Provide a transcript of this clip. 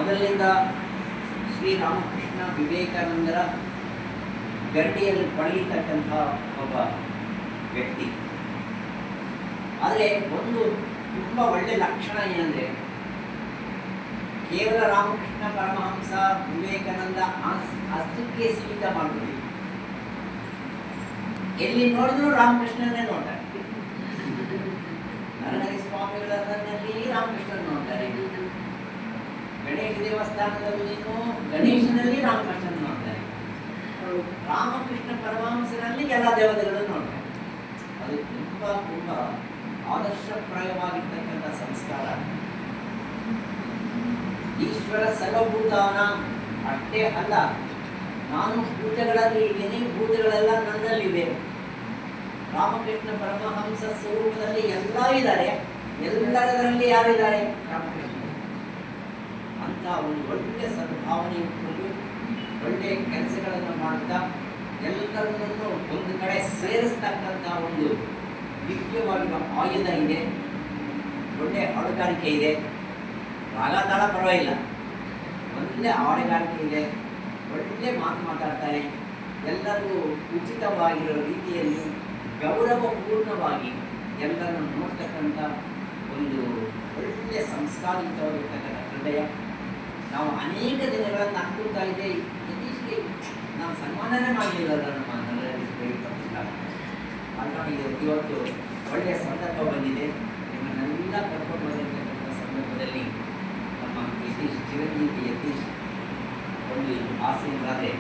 ಮೊದಲಿನಿಂದ ಶ್ರೀರಾಮಕೃಷ್ಣ ವಿವೇಕಾನಂದರ ಗರಡಿಯಲ್ಲಿ ಪಡೆಯತಕ್ಕಂಥ ಒಬ್ಬ ವ್ಯಕ್ತಿ. ಆದರೆ ಒಂದು ತುಂಬ ಒಳ್ಳೆಯ ಲಕ್ಷಣ ಏನಂದರೆ, ಕೇವಲ ರಾಮಕೃಷ್ಣ ಪರಮಹಂಸ ವಿವೇಕಾನಂದ ಅಷ್ಟಕ್ಕೆ ಸೀಮಿತ ಮಾಡ್ತೀವಿ. ಎಲ್ಲಿ ನೋಡಿದ್ರು ರಾಮಕೃಷ್ಣನೇ ನೋಡ್ತಾರೆ. ನರಹರಿ ಸ್ವಾಮಿಗಳಲ್ಲಿ ರಾಮಕೃಷ್ಣನ ನೋಡ್ತಾರೆ, ಗಣೇಶ ದೇವಸ್ಥಾನದಲ್ಲಿನೂ ಗಣೇಶನಲ್ಲಿ ರಾಮಕೃಷ್ಣನ ನೋಡ್ತಾರೆ, ರಾಮಕೃಷ್ಣ ಪರಮಹಂಸರಲ್ಲಿ ಎಲ್ಲ ದೇವತೆಗಳನ್ನು ನೋಡ್ತಾರೆ. ಅದು ತುಂಬ ತುಂಬ ಆದರ್ಶಪ್ರಾಯವಾಗಿರ್ತಕ್ಕಂಥ ಸಂಸ್ಕಾರ. ಈಶ್ವರ ಸರ್ವಭೂತಾನ ಅಷ್ಟೇ ಅಲ್ಲ, ನಾನು ಭೂತಗಳಲ್ಲಿ ಇದ್ದೀನಿ, ಭೂತಗಳೆಲ್ಲ ನನ್ನಲ್ಲಿವೆ. ರಾಮಕೃಷ್ಣ ಪರಮಹಂಸ ಸ್ವರೂಪದಲ್ಲಿ ಎಲ್ಲ ಇದ್ದಾರೆ, ಎಲ್ಲದರಲ್ಲಿ ಯಾರಿದ್ದಾರೆ? ರಾಮಕೃಷ್ಣ. ಅಂತ ಒಂದು ಒಳ್ಳೆಯ ಸದ್ಭಾವನೆ ಇಟ್ಕೊಂಡು ಒಳ್ಳೆಯ ಕೆಲಸಗಳನ್ನು ಮಾಡ್ತಾ ಎಲ್ಲರನ್ನೂ ಒಂದು ಕಡೆ ಸೇರಿಸ್ತಕ್ಕಂಥ ಒಂದು ದಿವ್ಯವಾಗಿರುವ ಆಯುಧ ಇದೆ. ಒಳ್ಳೆಯ ಹಾಡುಗಾರಿಕೆ ಇದೆ, ರಾಗ ತಾಳ ಪರವಾಗಿಲ್ಲ, ಒಳ್ಳೆ ಹಾಡುಗಾರಿಕೆ ಇದೆ, ಒಳ್ಳೆ ಮಾತು ಮಾತಾಡ್ತಾರೆ. ಎಲ್ಲರಿಗೂ ಉಚಿತವಾಗಿರೋ ರೀತಿಯಲ್ಲಿ ಗೌರವಪೂರ್ಣವಾಗಿ ಎಲ್ಲರನ್ನು ನೋಡ್ತಕ್ಕಂಥ ಒಂದು ಒಳ್ಳೆಯ ಸಂಸ್ಕಾರಯುತವಾಗಿರ್ತಕ್ಕಂಥ ಹೃದಯ. ನಾವು ಅನೇಕ ದಿನಗಳನ್ನು ಅನ್ಕೊಳ್ತಾ ಇದ್ದೆ, ಯತೀಶ್ಗೆ ನಾವು ಸನ್ಮಾನನೇ ಮಾಡಲಿಲ್ಲ ನಮ್ಮ ಇವತ್ತು ಒಳ್ಳೆಯ ಸಂದರ್ಭ ಬಂದಿದೆ. ನಿಮ್ಮನ್ನೆಲ್ಲ ಕರ್ಕೊಂಡು ಬಂದಿರತಕ್ಕಂಥ ಸಂದರ್ಭದಲ್ಲಿ ನಮ್ಮ ಯತೀಶ್, ಚಿರಂಜೀವಿ ಯತೀಶ್ ಒಂದು ಆಸೆಯಿಂದಾದರೆ